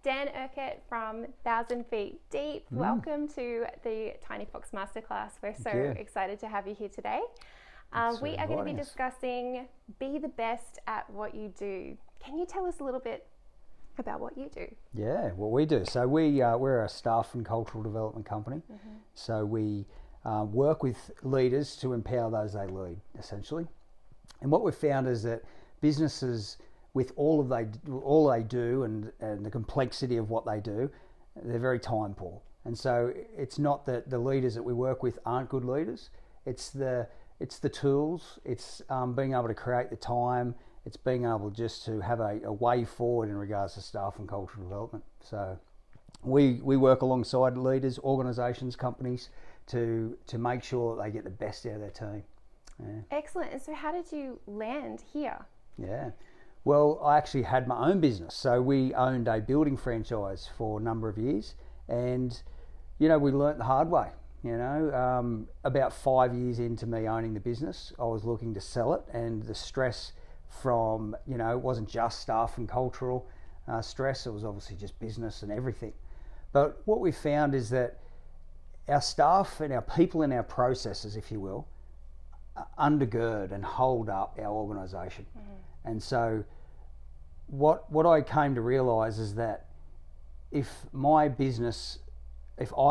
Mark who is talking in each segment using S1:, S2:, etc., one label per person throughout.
S1: Dan Urquhart from 1,000 Feet Deep. Welcome to the Tiny Fox Masterclass. We're so excited to have you here today. We are going to be discussing be the best at what you do. Can you tell us a little bit about what you do?
S2: Yeah, what we do. So we're a staff and cultural development company. So we work with leaders to empower those they lead, essentially. And what we've found is that businesses, with all they do and the complexity of what they do, they're very time poor. And so it's not that the leaders that we work with aren't good leaders. It's the tools. It's being able to create the time. It's being able just to have a way forward in regards to staff and cultural development. So we work alongside leaders, organisations, companies to make sure that they get the best out of their team. Yeah.
S1: Excellent. And so how did you land here?
S2: Yeah. Well, I actually had my own business. So we owned a building franchise for a number of years, and, we learnt the hard way. About 5 years into me owning the business, I was looking to sell it, and the stress from, it wasn't just staff and cultural stress, it was obviously just business and everything. But what we found is that our staff and our people and our processes, if you will, undergird and hold up our organisation. And so what I came to realise is that if I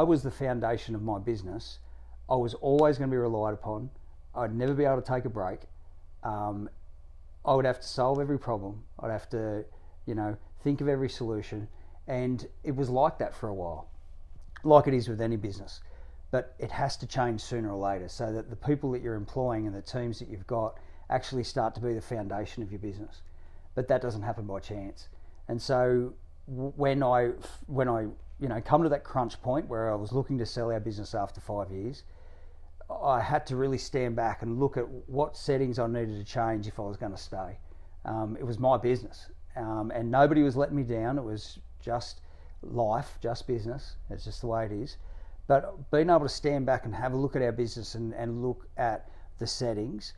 S2: was the foundation of my business, I was always going to be relied upon. I'd never be able to take a break. I would have to solve every problem. I'd have to, think of every solution. And it was like that for a while, like it is with any business. But it has to change sooner or later so that the people that you're employing and the teams that you've got actually start to be the foundation of your business. But that doesn't happen by chance. And so when I come to that crunch point where I was looking to sell our business after 5 years, I had to really stand back and look at what settings I needed to change if I was going to stay. It was my business, and nobody was letting me down. It was just life, just business. It's just the way it is. But being able to stand back and have a look at our business and look at the settings,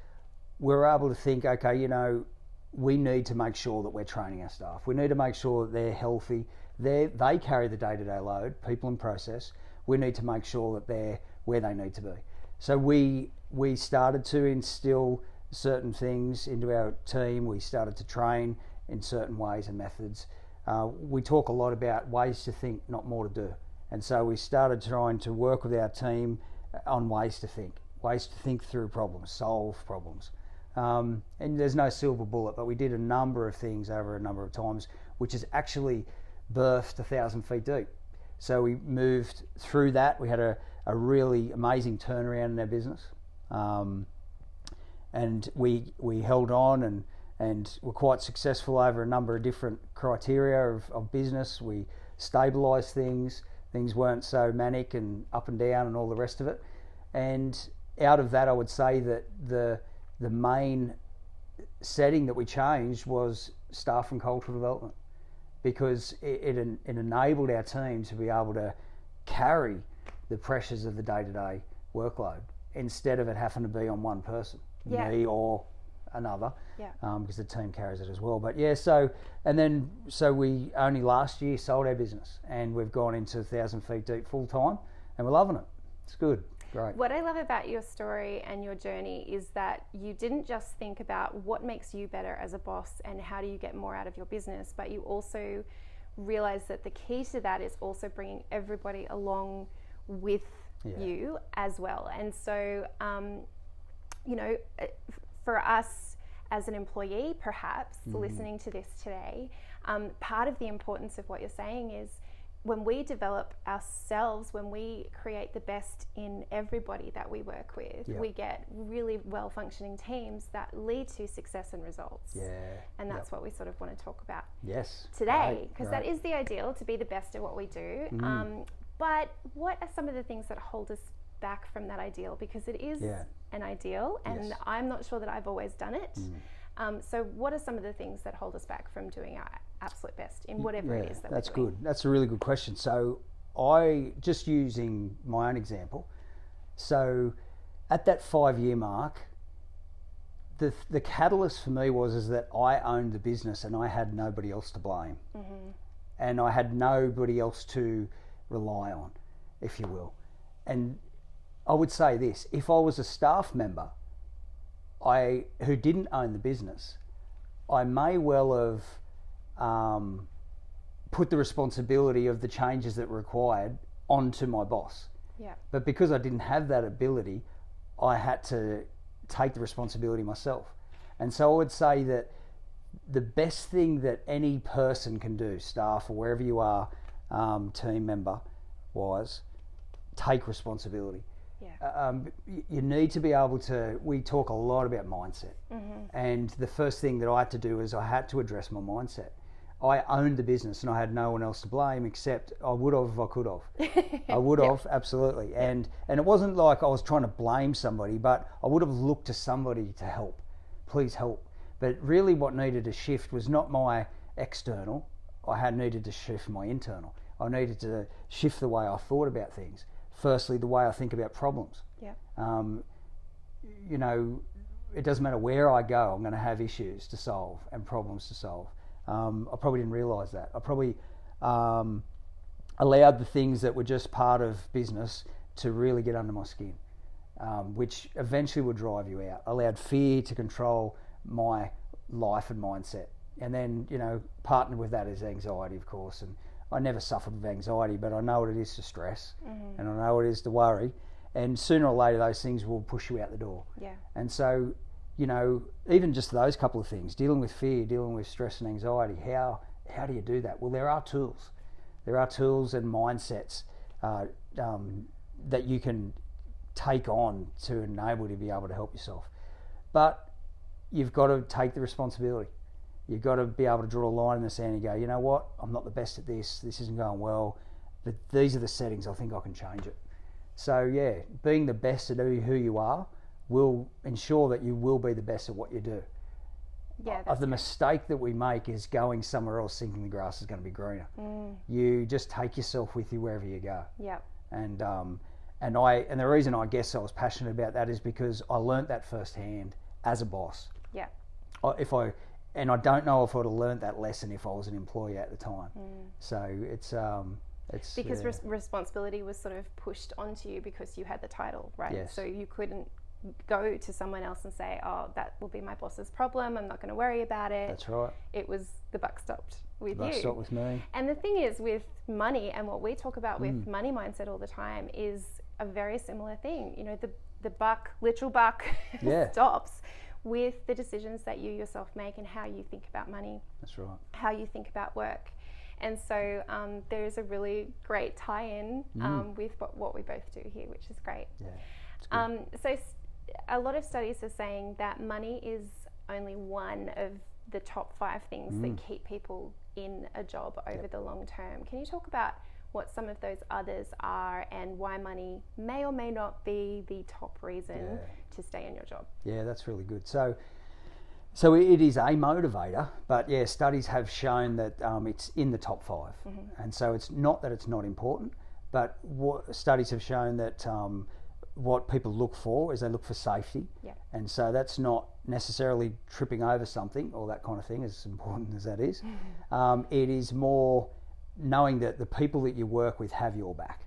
S2: we're able to think, okay, we need to make sure that we're training our staff. We need to make sure that they're healthy. They carry the day-to-day load, people and process. We need to make sure that they're where they need to be. So we started to instill certain things into our team. We started to train in certain ways and methods. We talk a lot about ways to think, not more to do. And so we started trying to work with our team on ways to think through problems, solve problems. And there's no silver bullet, but we did a number of things over a number of times, which has actually birthed 1,000 Feet Deep. So we moved through that. We had a really amazing turnaround in our business. And we held on and were quite successful over a number of different criteria of business. We stabilised things. Things weren't so manic and up and down and all the rest of it. And out of that, I would say that the main setting that we changed was staff and cultural development, because it enabled our team to be able to carry the pressures of the day-to-day workload instead of it having to be on one person, me or another, because the team carries it as well. But so we only last year sold our business, and we've gone into 1,000 Feet Deep full time, and we're loving it. It's good. Great.
S1: What I love about your story and your journey is that you didn't just think about what makes you better as a boss and how do you get more out of your business, but you also realize that the key to that is also bringing everybody along with you as well. And so, for us as an employee, perhaps listening to this today, part of the importance of what you're saying is when we develop ourselves, when we create the best in everybody that we work with, we get really well-functioning teams that lead to success and results.
S2: Yeah.
S1: And that's what we sort of want to talk about
S2: today,
S1: because that is the ideal, to be the best at what we do. But what are some of the things that hold us back from that ideal? Because it is an ideal, and I'm not sure that I've always done it. So what are some of the things that hold us back from doing our absolute best in whatever it is that we're doing?
S2: That's good. That's a really good question. So I, just using my own example, so at that 5 year mark, the catalyst for me was that I owned the business and I had nobody else to blame. and I had nobody else to rely on, if you will. And I would say this, if I was a staff member who didn't own the business, I may well have put the responsibility of the changes that were required onto my boss.
S1: Yeah.
S2: But because I didn't have that ability, I had to take the responsibility myself. And so I would say that the best thing that any person can do, staff or wherever you are, team member wise, take responsibility.
S1: Yeah.
S2: You need to be able to, we talk a lot about mindset. And the first thing that I had to do is I had to address my mindset. I owned the business and I had no one else to blame except I would have if I could have. I would have, absolutely. And it wasn't like I was trying to blame somebody, but I would have looked to somebody to help. Please help. But really what needed to shift was not my external. I had needed to shift my internal. I needed to shift the way I thought about things. Firstly, the way I think about problems.
S1: Yeah.
S2: You know, it doesn't matter where I go, I'm going to have issues to solve and problems to solve. I probably didn't realise that. I probably allowed the things that were just part of business to really get under my skin, which eventually would drive you out. I allowed fear to control my life and mindset. And then, you know, partnered with that is anxiety, of course. And I never suffered with anxiety, but I know what it is to stress and I know what it is to worry. And sooner or later, those things will push you out the door.
S1: Yeah.
S2: And so, you know, even just those couple of things, dealing with fear, dealing with stress and anxiety, how do you do that? Well, there are tools. There are tools and mindsets that you can take on to enable you to be able to help yourself. But you've got to take the responsibility. You've got to be able to draw a line in the sand and go, you know what, I'm not the best at this isn't going well, but these are the settings, I think I can change it. So yeah, being the best at who you are will ensure that you will be the best at what you do.
S1: Yeah,
S2: The mistake that we make is going somewhere else thinking the grass is going to be greener. You just take yourself with you wherever you go.
S1: Yeah.
S2: And the reason I guess I was passionate about that is because I learnt that firsthand as a boss.
S1: Yeah.
S2: And I don't know if I would have learnt that lesson if I was an employee at the time. So it's
S1: because responsibility was sort of pushed onto you because you had the title, right?
S2: Yes.
S1: So you couldn't go to someone else and say, oh, that will be my boss's problem, I'm not going to worry about it.
S2: That's right.
S1: It was the buck stopped with you.
S2: The buck stopped with me.
S1: And the thing is with money, and what we talk about with money mindset all the time is a very similar thing. You know, the buck, literal buck, stops with the decisions that you yourself make and how you think about money. That's right. How you think about work. And so there's a really great tie-in with what we both do here, which is great.
S2: Yeah.
S1: So a lot of studies are saying that money is only one of the top 5 things that keep people in a job over the long term. Can you talk about what some of those others are and why money may or may not be the top reason to stay in your job? Yeah,
S2: that's really good. So it is a motivator, but yeah, studies have shown that it's in the top 5. And so it's not that it's not important, but what studies have shown that what people look for is they look for safety.
S1: Yeah.
S2: And so that's not necessarily tripping over something or that kind of thing, as important as that is. It is more knowing that the people that you work with have your back.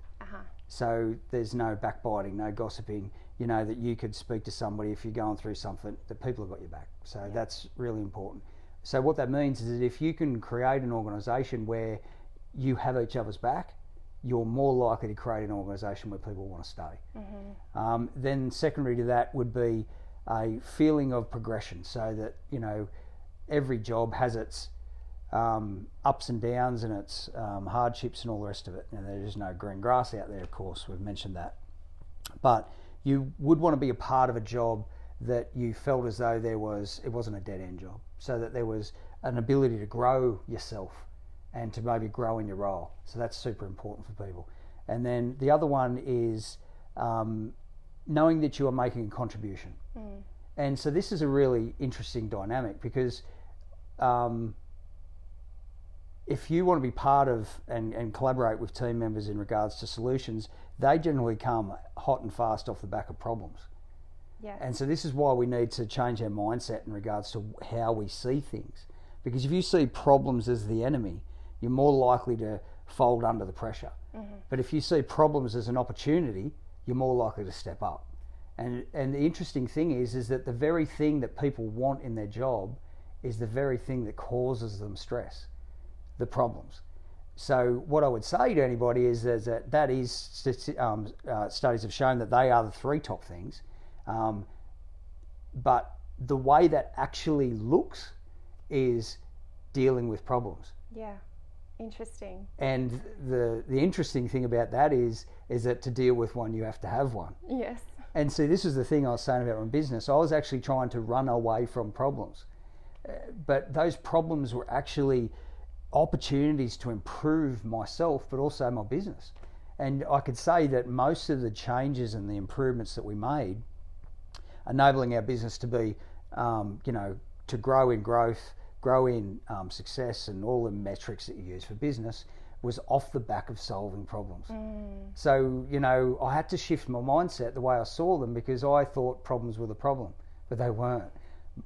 S2: So there's no backbiting, no gossiping, you know, that you could speak to somebody if you're going through something, that people have got your back. So that's really important. So what that means is that if you can create an organisation where you have each other's back, you're more likely to create an organisation where people want to stay. Then secondary to that would be a feeling of progression, so that, you know, every job has its ups and downs and its hardships and all the rest of it. And there is no green grass out there, of course, we've mentioned that. But you would want to be a part of a job that you felt as though it wasn't a dead-end job, so that there was an ability to grow yourself and to maybe grow in your role. So that's super important for people. And then the other one is knowing that you are making a contribution. And so this is a really interesting dynamic, because if you want to be part of and collaborate with team members in regards to solutions, they generally come hot and fast off the back of problems.
S1: Yeah.
S2: And so this is why we need to change our mindset in regards to how we see things. Because if you see problems as the enemy, you're more likely to fold under the pressure. But if you see problems as an opportunity, you're more likely to step up. And the interesting thing is that the very thing that people want in their job is the very thing that causes them stress, the problems. So what I would say to anybody is that studies have shown that they are the three top things. But the way that actually looks is dealing with problems.
S1: Yeah, interesting.
S2: And the interesting thing about that is that to deal with one, you have to have one.
S1: Yes.
S2: And see, this is the thing I was saying about my business. I was actually trying to run away from problems. But those problems were actually opportunities to improve myself, but also my business. And I could say that most of the changes and the improvements that we made, enabling our business to be, to grow in growth, grow in success, and all the metrics that you use for business, was off the back of solving problems. So, I had to shift my mindset, the way I saw them, because I thought problems were the problem, but they weren't.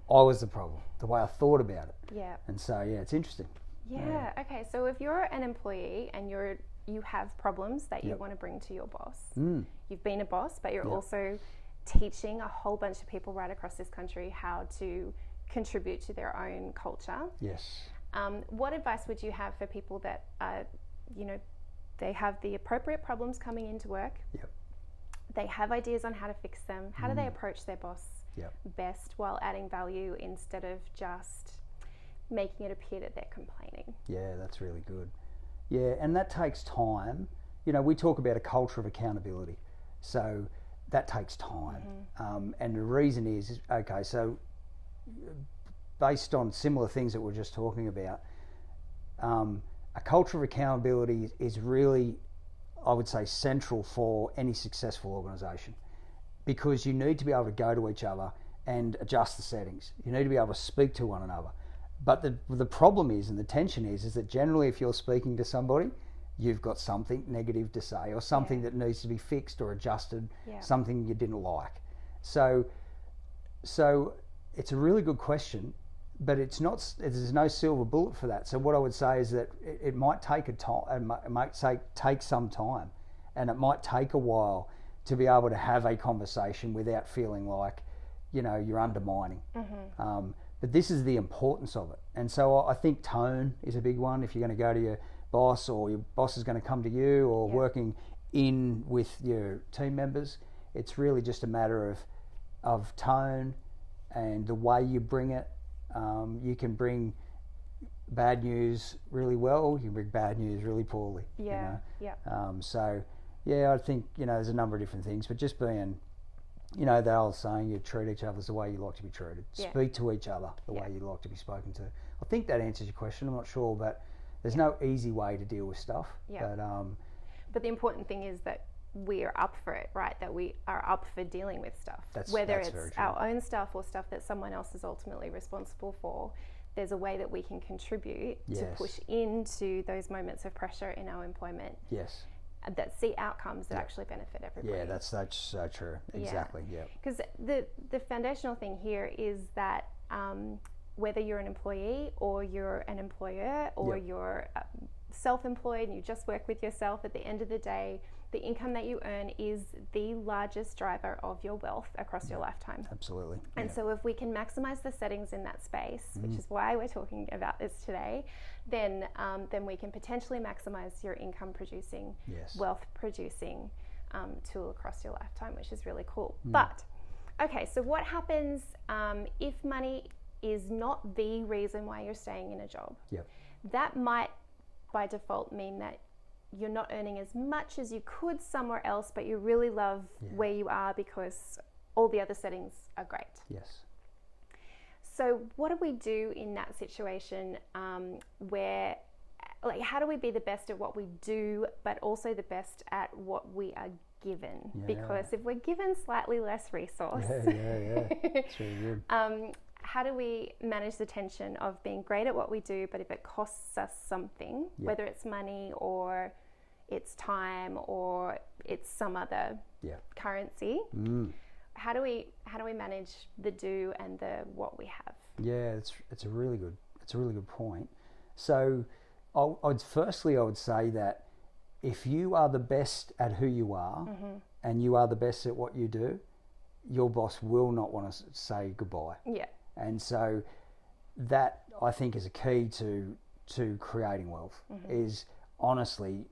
S2: I was the problem, the way I thought about it.
S1: Yeah.
S2: And so, it's interesting.
S1: Yeah. Okay. So if you're an employee and you have problems that you want to bring to your boss, you've been a boss, but you're also teaching a whole bunch of people right across this country how to contribute to their own culture.
S2: Yes.
S1: What advice would you have for people that they have the appropriate problems coming into work?
S2: Yep.
S1: They have ideas on how to fix them. How do they approach their boss best while adding value instead of just making it appear that they're complaining?
S2: Yeah, that's really good. Yeah, and that takes time. We talk about a culture of accountability. So that takes time. And the reason is, okay, so based on similar things that we're just talking about, a culture of accountability is really, I would say, central for any successful organisation, because you need to be able to go to each other and adjust the settings. You need to be able to speak to one another. But the problem is, and the tension is that generally if you're speaking to somebody, you've got something negative to say, or something that needs to be fixed or adjusted, something you didn't like. So it's a really good question, but it's not. There's no silver bullet for that. So what I would say is that it might take take some time, and it might take a while to be able to have a conversation without feeling like, you're undermining. But this is the importance of it. And so I think tone is a big one. If you're going to go to your boss, or your boss is going to come to you, or working in with your team members, it's really just a matter of tone and the way you bring it. You can bring bad news really well, you can bring bad news really poorly. I think, there's a number of different things, but just being, the old saying, you treat each other the way you like to be treated. Speak to each other the way you like to be spoken to. I think that answers your question. I'm not sure, but there's no easy way to deal with stuff.
S1: But the important thing is that we are up for it, right? That we are up for dealing with stuff. Whether it's our own stuff or stuff that someone else is ultimately responsible for, there's a way that we can contribute to push into those moments of pressure in our employment.
S2: Yes.
S1: That see outcomes that actually benefit everybody.
S2: Yeah, that's so true. Exactly. Yeah.
S1: Because the foundational thing here is that whether you're an employee or you're an employer or you're self-employed and you just work with yourself, at the end of the day, the income that you earn is the largest driver of your wealth across your lifetime.
S2: Absolutely.
S1: And so if we can maximize the settings in that space, which is why we're talking about this today, then we can potentially maximize your income producing, wealth producing tool across your lifetime, which is really cool. But, okay, so what happens if money is not the reason why you're staying in a job? That might, by default, mean that you're not earning as much as you could somewhere else, but you really love where you are because all the other settings are great.
S2: Yes.
S1: So what do we do in that situation where, how do we be the best at what we do, but also the best at what we are given? Because if we're given slightly less resource,
S2: it's really good.
S1: How do we manage the tension of being great at what we do, but if it costs us something, whether it's money or it's time or it's some other currency, how do we manage the do and the what we have?
S2: Yeah, it's a really good point. So, I would say that if you are the best at who you are and you are the best at what you do, your boss will not want to say goodbye.
S1: Yeah.
S2: And so that, I think, is a key to creating wealth, is honestly,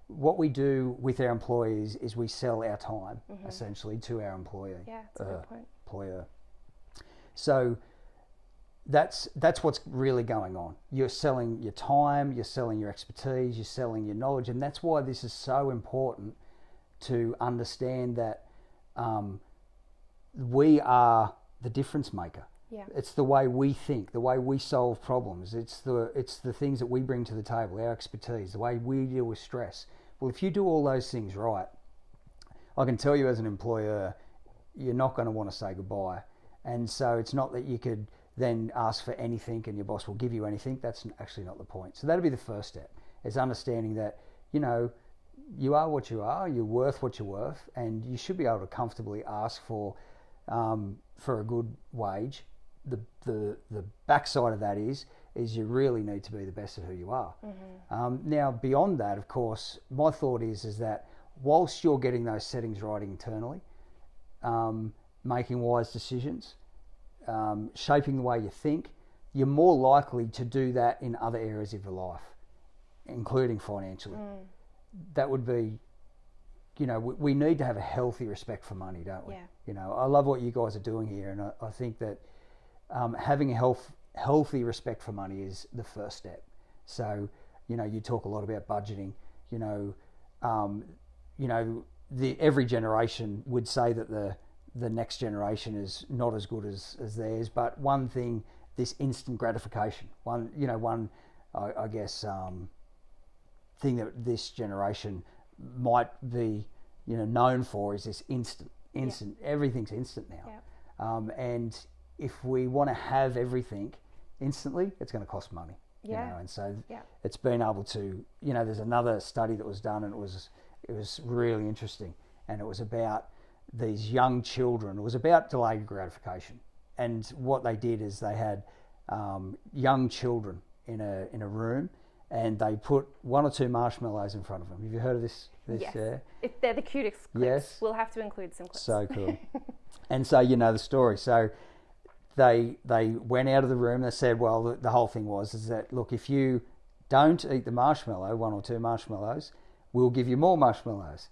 S2: what we do with our employees is we sell our time, essentially, to our employer.
S1: Yeah, that's a good point.
S2: Employer. So that's what's really going on. You're selling your time, you're selling your expertise, you're selling your knowledge, and that's why this is so important to understand that we are the difference maker.
S1: Yeah.
S2: It's the way we think, the way we solve problems. It's the things that we bring to the table, our expertise, the way we deal with stress. Well, if you do all those things right, I can tell you as an employer, you're not going to want to say goodbye. And so it's not that you could then ask for anything and your boss will give you anything. That's actually not the point. So that'll be the first step, is understanding that, you are what you are, you're worth what you're worth, and you should be able to comfortably ask for a good wage. The backside of that is you really need to be the best at who you are. Now, beyond that, of course, my thought is that whilst you're getting those settings right internally, making wise decisions, shaping the way you think, you're more likely to do that in other areas of your life, including financially. That would be, we need to have a healthy respect for money, don't we?
S1: Yeah.
S2: I love what you guys are doing here, and I think that having a healthy respect for money is the first step. So, you talk a lot about budgeting. Every generation would say that the next generation is not as good as theirs. But one thing, this instant gratification, I guess, thing that this generation might be, known for is this instant. Everything's instant now. And if we want to have everything instantly, it's going to cost money. And so it's been able to, there's another study that was done, and it was really interesting, and it was about these young children. It was about delayed gratification, and what they did is they had young children in a room, and they put 1 or 2 marshmallows in front of them. Have you heard of this?
S1: Yes. They're the cutest clips.
S2: Yes.
S1: We'll have to include some clips.
S2: So cool. And so you know the story. So they went out of the room. They said, well, the whole thing is that, look, if you don't eat the marshmallow, 1 or 2 marshmallows, we'll give you more marshmallows.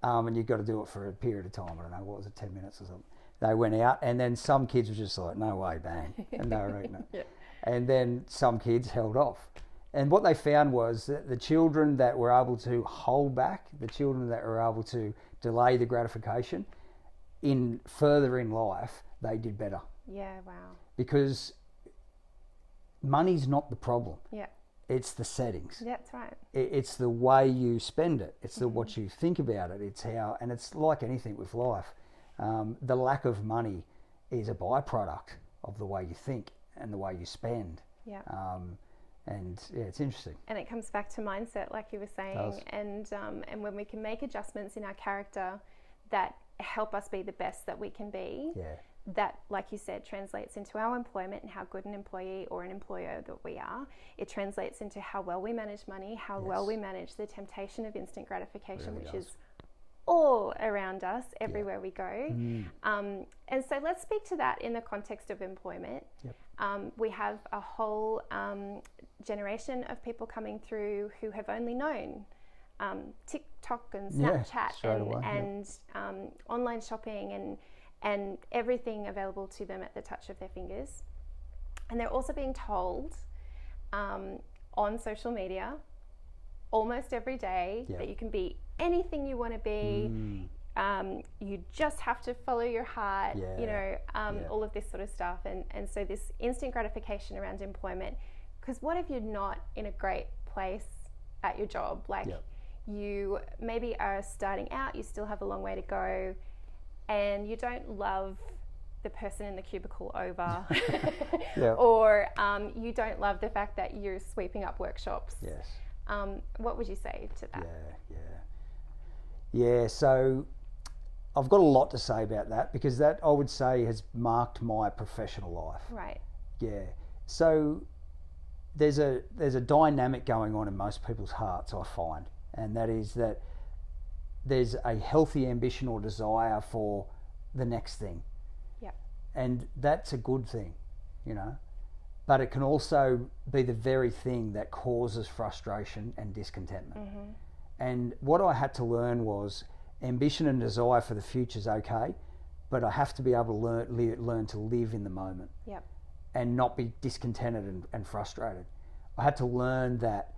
S2: And you've got to do it for a period of time. I don't know, what was it, 10 minutes or something? They went out, and then some kids were just like, no way, bang. And they were eating it.
S1: Yeah.
S2: And then some kids held off. And what they found was that the children that were able to hold back, the children that were able to delay the gratification, further in life, they did better.
S1: Yeah, wow.
S2: Because money's not the problem.
S1: Yeah.
S2: It's the settings.
S1: That's right.
S2: It's the way you spend it. It's what you think about it. It's how, and it's like anything with life. The lack of money is a byproduct of the way you think and the way you spend.
S1: Yeah.
S2: And it's interesting.
S1: And it comes back to mindset, like you were saying, and when we can make adjustments in our character that help us be the best that we can be, that, like you said, translates into our employment and how good an employee or an employer that we are. It translates into how well we manage money, how well we manage the temptation of instant gratification, which is all around us, everywhere we go. And so let's speak to that in the context of employment. We have a whole generation of people coming through who have only known TikTok and Snapchat and online shopping and everything available to them at the touch of their fingers. And they're also being told on social media almost every day that you can be anything you want to be. You just have to follow your heart, all of this sort of stuff. And so this instant gratification around employment, because what if you're not in a great place at your job? Like you maybe are starting out, you still have a long way to go, and you don't love the person in the cubicle over, or you don't love the fact that you're sweeping up workshops. What would you say to that?
S2: So I've got a lot to say about that, because that, I would say, has marked my professional life.
S1: Right.
S2: So there's a dynamic going on in most people's hearts, I find, and that is that there's a healthy ambition or desire for the next thing.
S1: Yep.
S2: And that's a good thing, you know. But it can also be the very thing that causes frustration and discontentment.
S1: Mm-hmm.
S2: And what I had to learn was ambition and desire for the future is okay, but I have to be able to learn to live in the moment.
S1: Yep.
S2: And not be discontented and frustrated. I had to learn that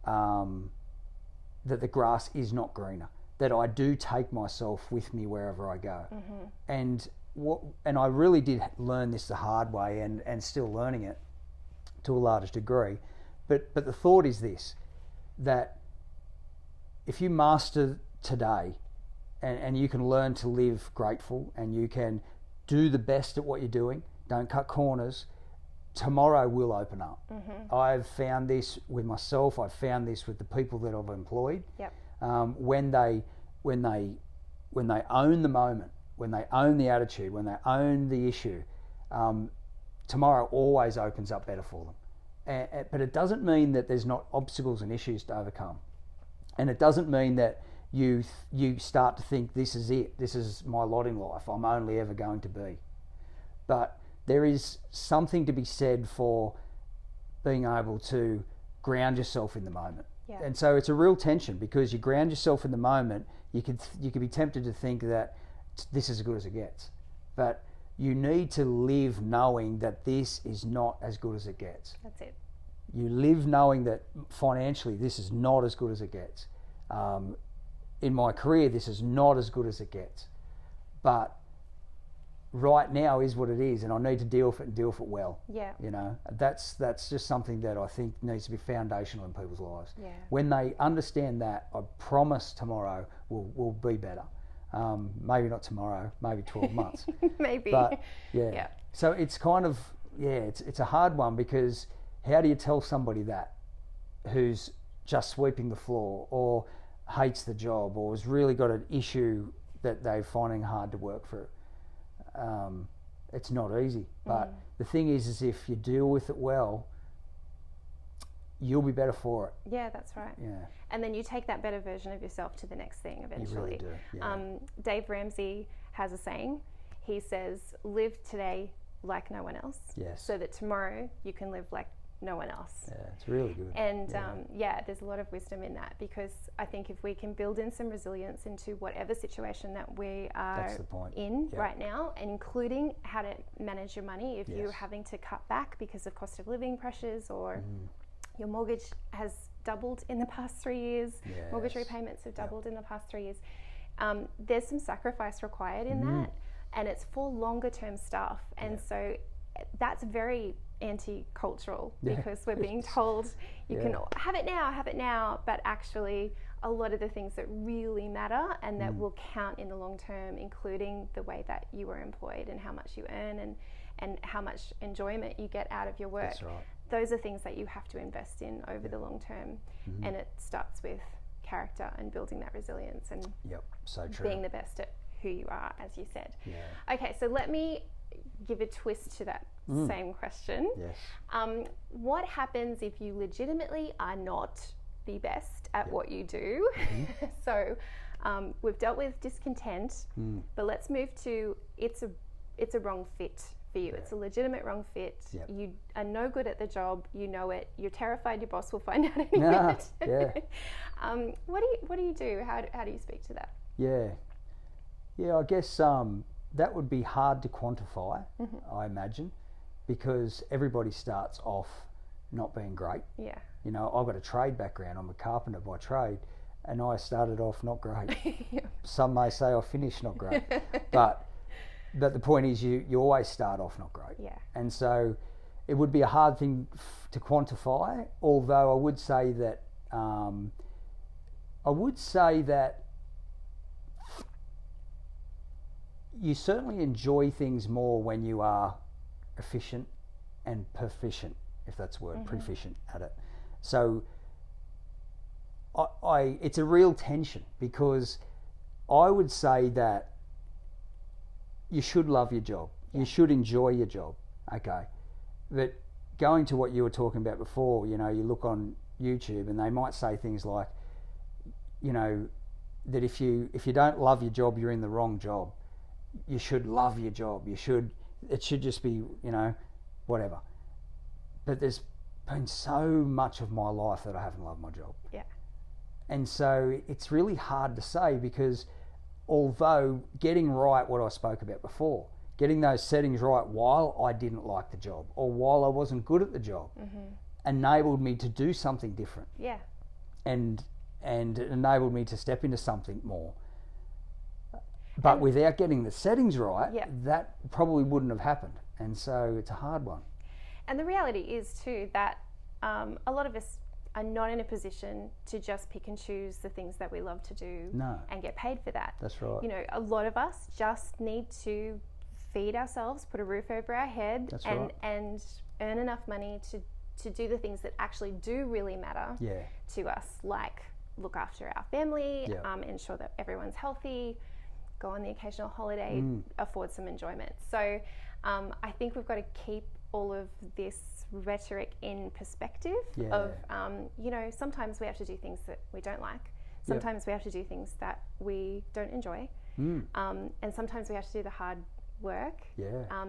S2: that the grass is not greener. That I do take myself with me wherever I go. Mm-hmm. And I really did learn this the hard way, and still learning it to a large degree. But the thought is this: that if you master today, and you can learn to live grateful, and you can do the best at what you're doing. Don't cut corners. Tomorrow will open up. Mm-hmm. I've found this with myself. I've found this with the people that I've employed.
S1: Yep.
S2: When they own the moment, when they own the attitude, when they own the issue, tomorrow always opens up better for them. But it doesn't mean that there's not obstacles and issues to overcome, and it doesn't mean that you start to think this is it. This is my lot in life. I'm only ever going to be. But there is something to be said for being able to ground yourself in the moment. Yeah. And so it's a real tension, because you ground yourself in the moment, you could be tempted to think that this is as good as it gets. But you need to live knowing that this is not as good as it gets.
S1: That's it.
S2: You live knowing that financially this is not as good as it gets. In my career, this is not as good as it gets. But right now is what it is, and I need to deal with it and deal with it well.
S1: Yeah.
S2: You know, that's just something that I think needs to be foundational in people's lives.
S1: Yeah.
S2: When they understand that, I promise tomorrow will be better. Maybe not tomorrow, maybe 12 months.
S1: Maybe.
S2: But yeah. So it's kind of, it's a hard one, because how do you tell somebody that who's just sweeping the floor, or hates the job, or has really got an issue that they're finding hard to work through? It's not easy, but the thing is if you deal with it well, you'll be better for it.
S1: Yeah, that's right.
S2: Yeah.
S1: And then you take that better version of yourself to the next thing eventually.
S2: You really do. Yeah.
S1: Dave Ramsey has a saying. He says, live today like no one else.
S2: Yes.
S1: So that tomorrow you can live like no one else.
S2: Yeah, it's really good.
S1: And there's a lot of wisdom in that, because I think if we can build in some resilience into whatever situation that we are in right now, and including how to manage your money if you're having to cut back because of cost of living pressures, or your mortgage has doubled in the past 3 years, mortgage repayments have doubled in the past 3 years. There's some sacrifice required in that, and it's for longer term stuff. And so that's very anti-cultural, because we're being told you can have it now, but actually a lot of the things that really matter and that will count in the long term, including the way that you are employed and how much you earn and how much enjoyment you get out of your work.
S2: That's right.
S1: Those are things that you have to invest in over the long term, and it starts with character and building that resilience and
S2: so true.
S1: Being the best at who you are, as you said.
S2: Yeah.
S1: Okay, so let me give a twist to that same question.
S2: Yes.
S1: What happens if you legitimately are not the best at what you do? So we've dealt with discontent, but let's move to it's a wrong fit for you. It's a legitimate wrong fit. You are no good at the job. You know it. You're terrified your boss will find out any minute. What do you do? How do you speak to that?
S2: Yeah, I guess that would be hard to quantify, I imagine, because everybody starts off not being great. Yeah. You know, I've got a trade background. I'm a carpenter by trade, and I started off not great. Some may say I finished not great, but the point is you always start off not great. Yeah. And so it would be a hard thing to quantify, although I would say that you certainly enjoy things more when you are efficient and proficient, if that's a word, proficient at it. So it's a real tension, because I would say that you should love your job. You should enjoy your job, okay? But going to what you were talking about before, you look on YouTube and they might say things like, that if you don't love your job, you're in the wrong job. You should love your job. It should just be, whatever. But there's been so much of my life that I haven't loved my job.
S1: Yeah.
S2: And so it's really hard to say, because although getting right what I spoke about before, getting those settings right while I didn't like the job or while I wasn't good at the job, enabled me to do something different.
S1: Yeah.
S2: And it enabled me to step into something more. But without getting the settings right, that probably wouldn't have happened. And so it's a hard one. And
S1: the reality is too that a lot of us are not in a position to just pick and choose the things that we love to do and get paid for that.
S2: That's right.
S1: A lot of us just need to feed ourselves, put a roof over our head, and earn enough money to do the things that actually do really matter to us, like look after our family, ensure that everyone's healthy, go on the occasional holiday, afford some enjoyment. So I think we've got to keep all of this rhetoric in perspective of, sometimes we have to do things that we don't like. Sometimes we have to do things that we don't enjoy. And sometimes we have to do the hard work,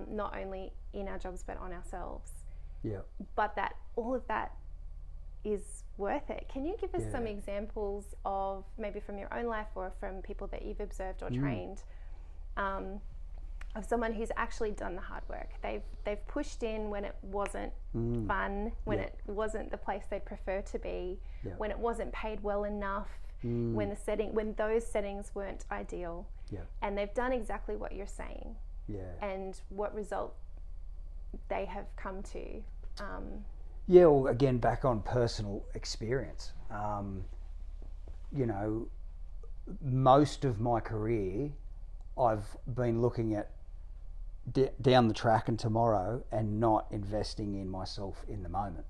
S1: not only in our jobs but on ourselves. But that all of that is worth it. Can you give us some examples of, maybe from your own life or from people that you've observed or trained, of someone who's actually done the hard work? They've pushed in when it wasn't fun, when it wasn't the place they'd prefer to be, when it wasn't paid well enough, when those settings weren't ideal, and they've done exactly what you're saying, and what result they have come to.
S2: Well, again, back on personal experience, most of my career I've been looking at down the track and tomorrow and not investing in myself in the moment.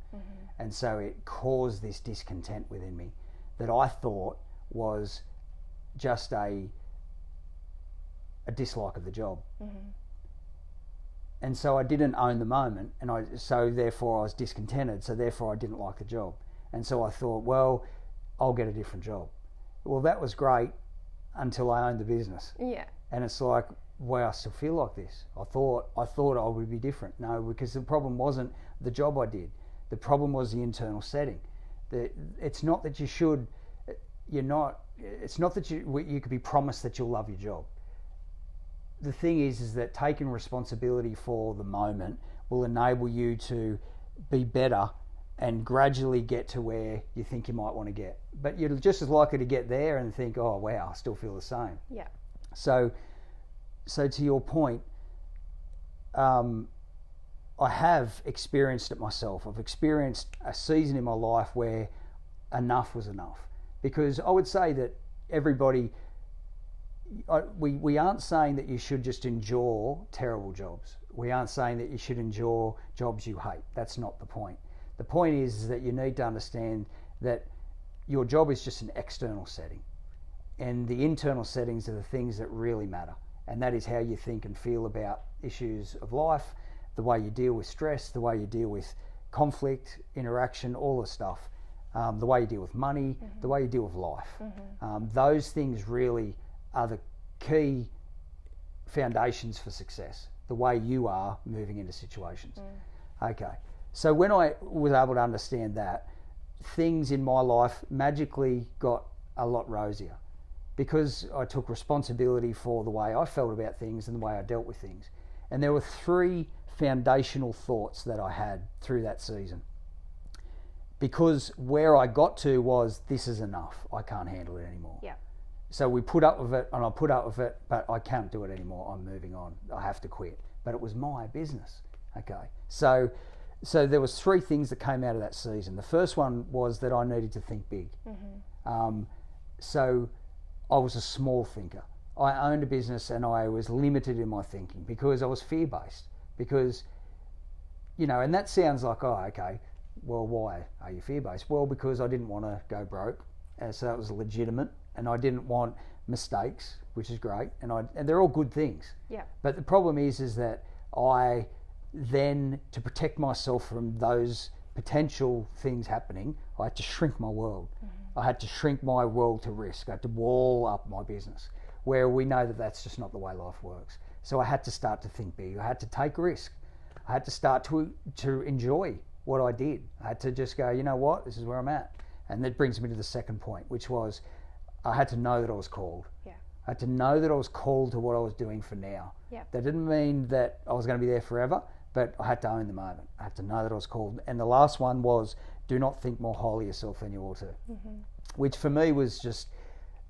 S2: And so it caused this discontent within me that I thought was just a dislike of the job. And so I didn't own the moment, and so therefore I was discontented, so therefore I didn't like the job. And so I thought, well, I'll get a different job. Well, that was great until I owned the business. And it's like, wow, I still feel like this. I thought I would be different. No, because the problem wasn't the job I did. The problem was the internal setting. It's not that it's not that you could be promised that you'll love your job. The thing is that taking responsibility for the moment will enable you to be better and gradually get to where you think you might want to get. But you're just as likely to get there and think, oh, wow, I still feel the same. So to your point, I have experienced it myself. I've experienced a season in my life where enough was enough. Because I would say that everybody... We aren't saying that you should just endure terrible jobs. We aren't saying that you should endure jobs you hate. That's not the point. The point is that you need to understand that your job is just an external setting, and the internal settings are the things that really matter, and that is how you think and feel about issues of life, the way you deal with stress, the way you deal with conflict, interaction, all the stuff, the way you deal with money, the way you deal with life. Those things really are the key foundations for success, the way you are moving into situations. Okay, so when I was able to understand that, things in my life magically got a lot rosier, because I took responsibility for the way I felt about things and the way I dealt with things. And there were 3 foundational thoughts that I had through that season, because where I got to was, this is enough, I can't handle it anymore. So we put up with it, and I put up with it, but I can't do it anymore. I'm moving on. I have to quit. But it was my business. Okay. So there was 3 things that came out of that season. The first one was that I needed to think big. So I was a small thinker. I owned a business and I was limited in my thinking because I was fear-based. Because, and that sounds like, oh, okay, well, why are you fear-based? Well, because I didn't want to go broke. So that was legitimate. And I didn't want mistakes, which is great, and they're all good things. But the problem is that I then to protect myself from those potential things happening, I had to shrink my world. I had to shrink my world to risk. I had to wall up my business, where we know that that's just not the way life works. So I had to start to think big. I had to take risk. I had to start to enjoy what I did. I had to just go, you know what, this is where I'm at. And that brings me to the second point, which was I had to know that I was called.
S1: Yeah.
S2: I had to know that I was called to what I was doing for now.
S1: Yeah.
S2: That didn't mean that I was going to be there forever, but I had to own the moment. I had to know that I was called. And the last one was, do not think more highly of yourself than you ought to, which for me was just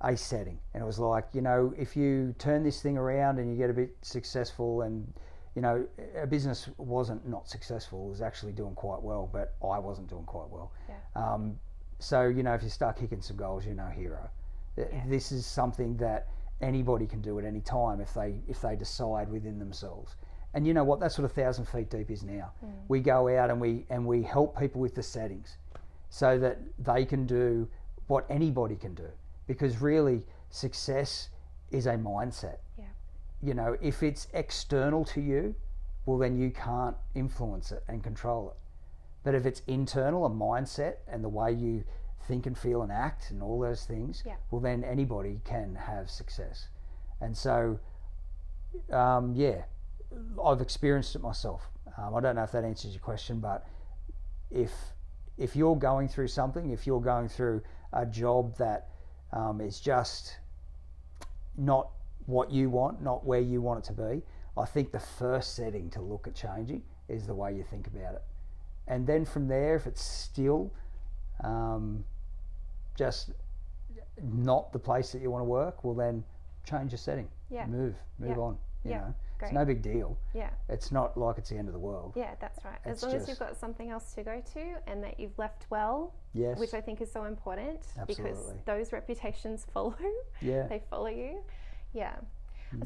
S2: a setting. And it was like, you know, if you turn this thing around and you get a bit successful, and, you know, a business wasn't not successful, it was actually doing quite well, but I wasn't doing quite well.
S1: Yeah.
S2: So, you know, if you start kicking some goals, you're no hero. Yeah. This is something that anybody can do at any time if they decide within themselves. And you know what? That's what 1,000 feet deep is now. We go out and we help people with the settings so that they can do what anybody can do. Because really, success is a mindset.
S1: Yeah.
S2: You know, if it's external to you, well, then you can't influence it and control it. But if it's internal, a mindset, and the way you think and feel and act and all those things, well, then anybody can have success. And so, I've experienced it myself. I don't know if that answers your question, but if you're going through something, if you're going through a job that is just not what you want, not where you want it to be, I think the first setting to look at changing is the way you think about it. And then from there, if it's still just not the place that you want to work, well, then change your setting.
S1: Yeah.
S2: Move on. You know,
S1: Great.
S2: It's no big deal.
S1: Yeah.
S2: It's not like it's the end of the world.
S1: Yeah, that's right. As long as you've got something else to go to and that you've left well,
S2: yes,
S1: which I think is so important.
S2: Absolutely.
S1: Because those reputations follow.
S2: Yeah.
S1: They follow you. Yeah.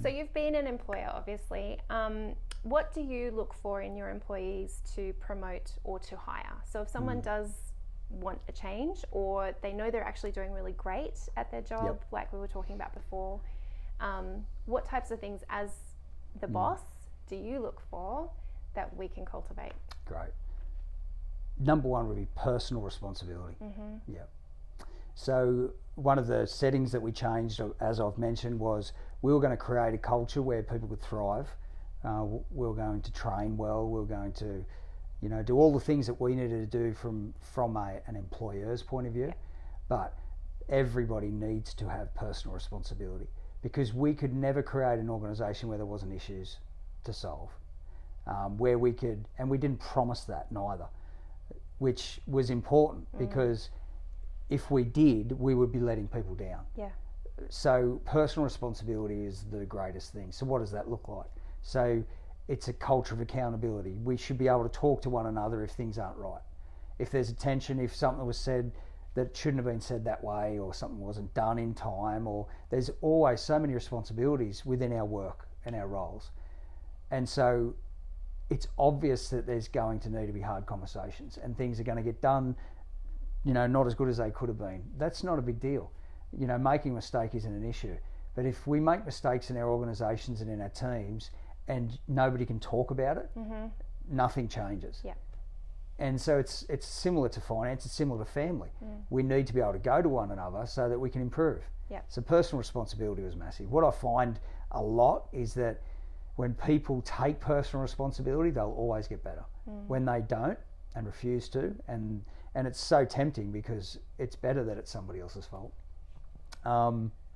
S1: So you've been an employer, obviously. What do you look for in your employees to promote or to hire? So if someone does want a change, or they know they're actually doing really great at their job, like we were talking about before, what types of things as the boss do you look for that we can cultivate?
S2: Great. Number one would be personal responsibility. Yeah. So one of the settings that we changed, as I've mentioned, was we were going to create a culture where people could thrive. We were going to train well. We were going to, you know, do all the things that we needed to do from an employer's point of view. But everybody needs to have personal responsibility, because we could never create an organisation where there wasn't issues to solve, where we could, and we didn't promise that neither, which was important because if we did, we would be letting people down.
S1: Yeah.
S2: So personal responsibility is the greatest thing. So what does that look like? So it's a culture of accountability. We should be able to talk to one another if things aren't right. If there's a tension, if something was said that shouldn't have been said that way, or something wasn't done in time, or there's always so many responsibilities within our work and our roles. And so it's obvious that there's going to need to be hard conversations, and things are going to get done, you know, not as good as they could have been. That's not a big deal. You know, making a mistake isn't an issue. But if we make mistakes in our organisations and in our teams and nobody can talk about it, nothing changes.
S1: Yeah.
S2: And so it's similar to finance, it's similar to family. We need to be able to go to one another so that we can improve.
S1: Yeah.
S2: So personal responsibility was massive. What I find a lot is that when people take personal responsibility, they'll always get better. When they don't and refuse to, and it's so tempting because it's better that it's somebody else's fault.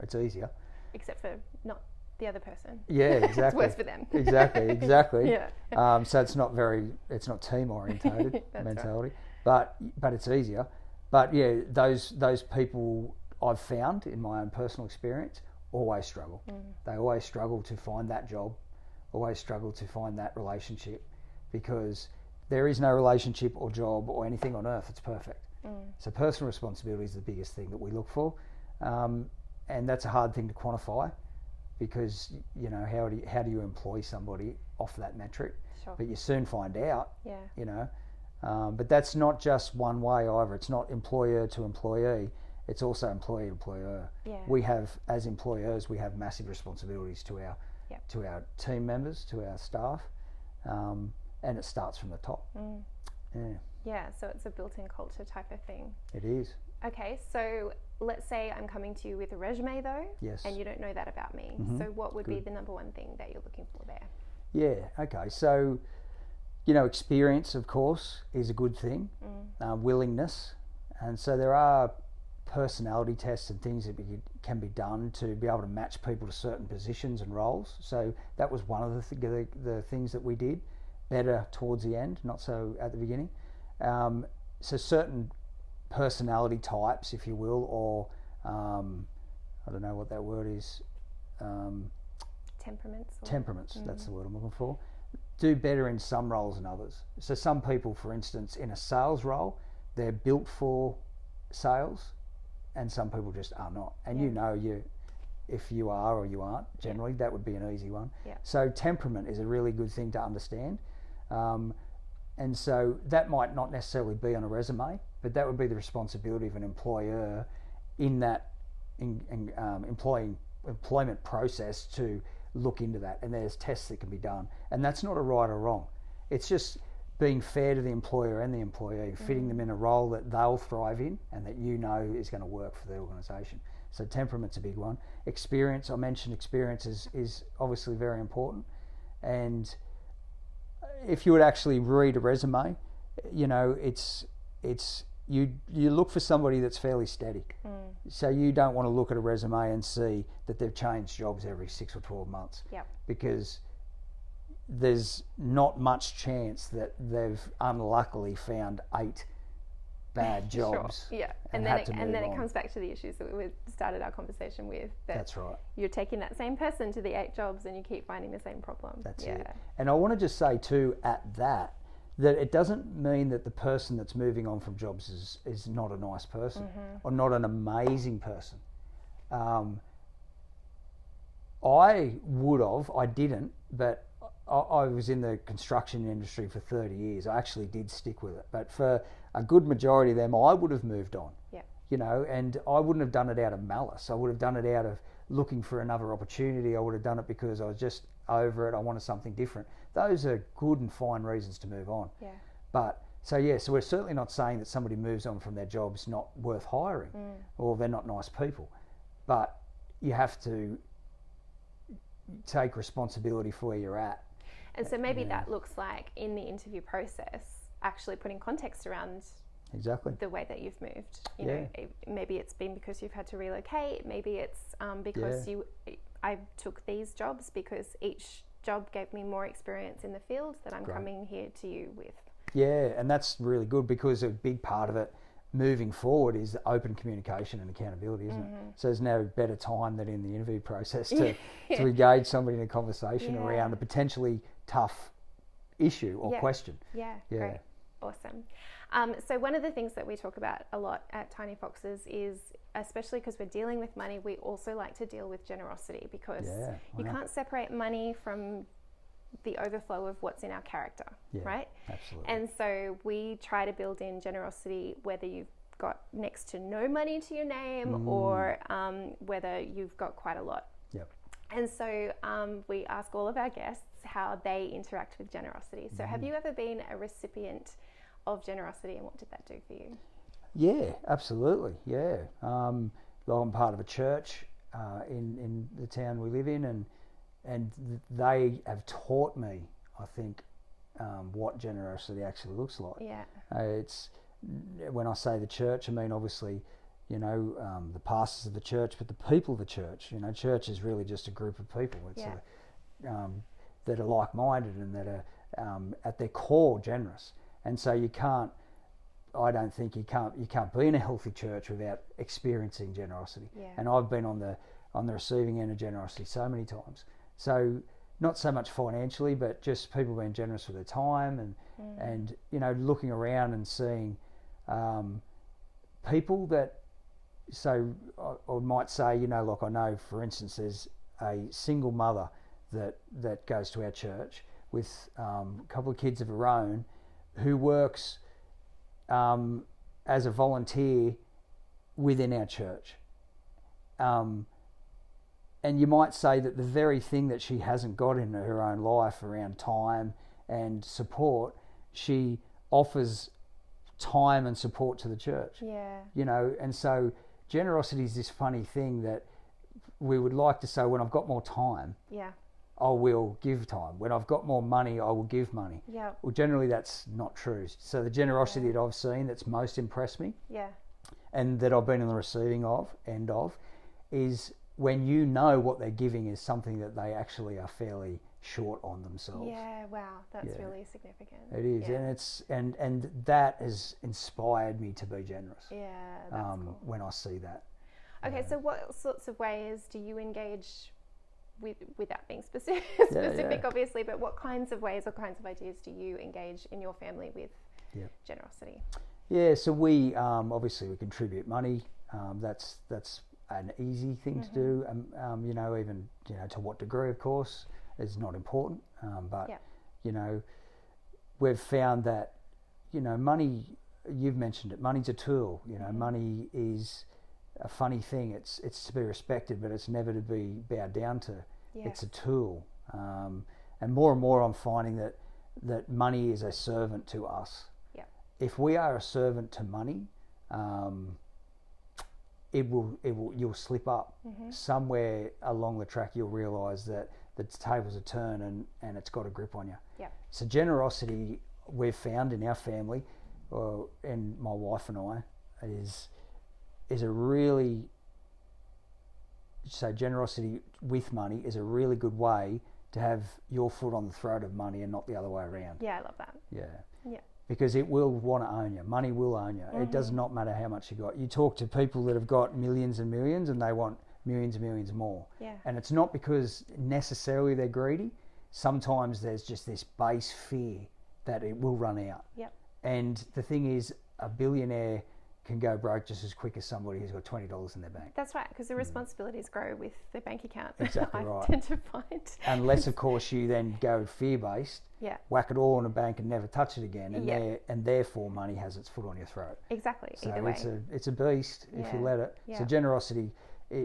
S2: It's easier.
S1: Except for not the other person.
S2: Yeah, exactly.
S1: It's worse for them.
S2: Exactly.
S1: Yeah.
S2: So it's not team orientated mentality,
S1: right.
S2: but it's easier. But yeah, those people I've found in my own personal experience always struggle. They always struggle to find that job, always struggle to find that relationship, because there is no relationship or job or anything on earth that's perfect. So personal responsibility is the biggest thing that we look for, and that's a hard thing to quantify, because you know how do you employ somebody off that metric?
S1: Sure.
S2: But you soon find out.
S1: Yeah.
S2: You know, but that's not just one way either. It's not employer to employee. It's also employee to employer.
S1: Yeah.
S2: We have, as employers, we have massive responsibilities to our team members, to our staff, and it starts from the top.
S1: Yeah, so it's a built-in culture type of thing.
S2: It is.
S1: Okay, so let's say I'm coming to you with a resume though,
S2: Yes.
S1: and you don't know that about me. So what would be the number one thing that you're looking for there?
S2: Yeah, okay. So, experience, of course, is a good thing. Willingness. And so there are personality tests and things that can be done to be able to match people to certain positions and roles. So that was one of the things that we did, better towards the end, not so at the beginning. So certain personality types, if you will, or I don't know what that word is. Temperaments, that's the word I'm looking for. Do better in some roles than others. So some people, for instance, in a sales role, they're built for sales, and some people just are not. And if you are or you aren't, generally that would be an easy one. So temperament is a really good thing to understand. And so that might not necessarily be on a resume, but that would be the responsibility of an employer in that employment process to look into that. And there's tests that can be done. And that's not a right or wrong. It's just being fair to the employer and the employee, fitting them in a role that they'll thrive in and that is going to work for the organisation. So temperament's a big one. Experience, I mentioned experience is obviously very important. And if you would actually read a resume, it's you look for somebody that's fairly steady. So you don't want to look at a resume and see that they've changed jobs every 6 or 12 months. Because there's not much chance that they've unluckily found 8 bad jobs.
S1: Sure. Yeah, and then it comes back to the issues that we started our conversation with.
S2: That's right.
S1: You're taking that same person to the 8 jobs and you keep finding the same problem.
S2: That's it. And I want to just say too, at that it doesn't mean that the person that's moving on from jobs is not a nice person or not an amazing person. I didn't, but I was in the construction industry for 30 years. I actually did stick with it. But for a good majority of them, I would have moved on. And I wouldn't have done it out of malice. I would have done it out of looking for another opportunity. I would have done it because I was just over it. I wanted something different. Those are good and fine reasons to move on. But so we're certainly not saying that somebody moves on from their job's not worth hiring or they're not nice people. But you have to take responsibility for where you're at.
S1: And so maybe that looks like in the interview process, actually putting context around the way that you've moved. You know, maybe it's been because you've had to relocate. Maybe it's because I took these jobs because each job gave me more experience in the field that I'm coming here to you with. Yeah,
S2: and that's really good because a big part of it moving forward is open communication and accountability, isn't it? So there's no better time than in the interview process to engage somebody in a conversation around a potentially tough issue or question.
S1: Great. Awesome. So one of the things that we talk about a lot at Tiny Foxes is, especially because we're dealing with money, we also like to deal with generosity because you can't separate money from the overflow of what's in our character, right?
S2: Absolutely.
S1: And so we try to build in generosity, whether you've got next to no money to your name or whether you've got quite a lot. And so we ask all of our guests how they interact with generosity. So have you ever been a recipient of generosity, and what did that do for you?
S2: Yeah, absolutely. I'm part of a church in the town we live in, and they have taught me, I think, what generosity actually looks like. It's when I say the church, I mean obviously, the pastors of the church, but the people of the church. Church is really just a group of people. It's that are like-minded and that are at their core generous. And so I don't think you can't be in a healthy church without experiencing generosity. And I've been on the receiving end of generosity so many times. So not so much financially, but just people being generous with their time and looking around and seeing people that. So I might say, like I know, for instance, there's a single mother that goes to our church with a couple of kids of her own, who works as a volunteer within our church. And you might say that the very thing that she hasn't got in her own life around time and support, she offers time and support to the church.
S1: Yeah.
S2: You know, and so generosity is this funny thing that we would like to say, when I've got more time,
S1: Yeah.
S2: I will give time. When I've got more money, I will give money.
S1: Yeah.
S2: Well, generally that's not true. So the generosity that I've seen that's most impressed me,
S1: Yeah.
S2: and that I've been on the receiving end of, is when you know what they're giving is something that they actually are fairly short on themselves.
S1: Yeah, wow, that's really significant.
S2: It is, and it's and that has inspired me to be generous.
S1: Yeah, that's cool.
S2: When I see that.
S1: Okay, so what sorts of ways do you engage without being specific, obviously, but what kinds of ways or kinds of ideas do you engage in your family with generosity? Yeah,
S2: so we obviously we contribute money. That's an easy thing to do. You know, even to what degree, of course, is not important. But you know, we've found that money. You've mentioned it. Money's a tool. You know, money is a funny thing. It's to be respected, but it's never to be bowed down to. Yeah. It's a tool, and more I'm finding that money is a servant to us. Yeah. If we are a servant to money, you'll slip up somewhere along the track. You'll realise that the tables are turned and it's got a grip on you. Yeah. So generosity, we've found in our family, and my wife and I, is a really, so generosity with money is a really good way to have your foot on the throat of money and not the other way around.
S1: Yeah, I love that.
S2: Yeah.
S1: Yeah.
S2: Because it will want to own you. Money will own you. It does not matter how much you got. You talk to people that have got millions and millions and they want millions and millions more. Yeah. And it's not because necessarily they're greedy. Sometimes there's just this base fear that it will run out. Yep. And the thing is, a billionaire can go broke just as quick as somebody who's got $20 in their bank.
S1: That's right, because the responsibilities grow with their bank account.
S2: Exactly
S1: I tend to find.
S2: Unless, of course, you then go fear-based, whack it all in a bank and never touch it again, and therefore money has its foot on your throat.
S1: Exactly.
S2: So
S1: either way,
S2: it's a beast if you let it. Yeah. So generosity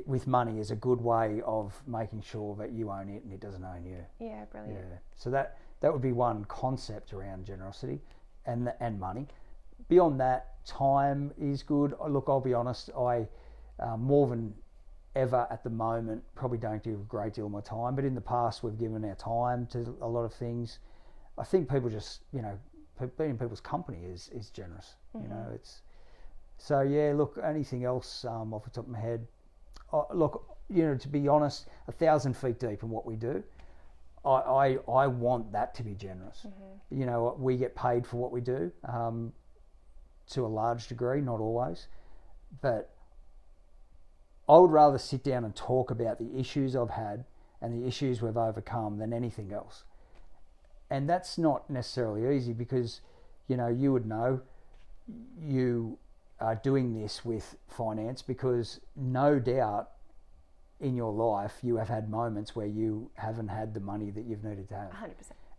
S2: with money is a good way of making sure that you own it and it doesn't own you.
S1: Yeah, brilliant. Yeah.
S2: So that would be one concept around generosity and money. Beyond that, time is good. Look, I'll be honest, I more than ever at the moment probably don't give a great deal of my time, but in the past we've given our time to a lot of things. I think people just, being in people's company is generous. It's so look, anything else off the top of my head? Look, to be honest, 1,000 feet deep in what we do, I want that to be generous. We get paid for what we do. To a large degree, not always, but I would rather sit down and talk about the issues I've had and the issues we've overcome than anything else. And that's not necessarily easy because, you would know you are doing this with finance because no doubt in your life you have had moments where you haven't had the money that you've needed to have.
S1: 100%.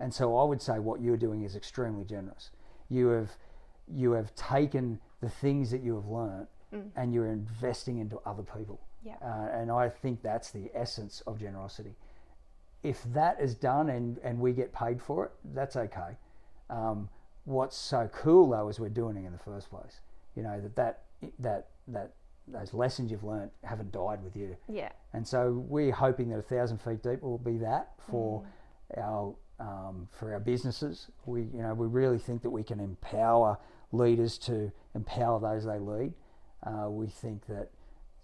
S2: And so I would say what you're doing is extremely generous. You have taken the things that you have learned and you're investing into other people. Yeah. And I think that's the essence of generosity. If that is done and we get paid for it, that's okay. What's so cool though is we're doing it in the first place. That those lessons you've learned haven't died with you. Yeah. And so we're hoping that 1,000 feet deep will be that for our businesses. We really think that we can empower leaders to empower those they lead. We think that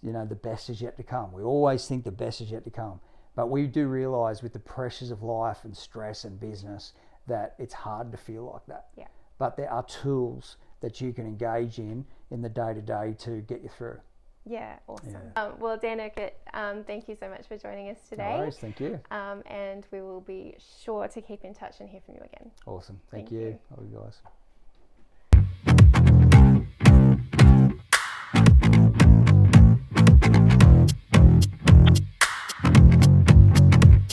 S2: the best is yet to come. We always think the best is yet to come, but we do realise with the pressures of life and stress and business that it's hard to feel like that. Yeah. But there are tools that you can engage in the day-to-day to get you through.
S1: Yeah, awesome. Yeah. Well, Dan Urquhart, thank you so much for joining us today.
S2: No worries, thank you.
S1: And we will be sure to keep in touch and hear from you again.
S2: Awesome. Thank you. All you guys.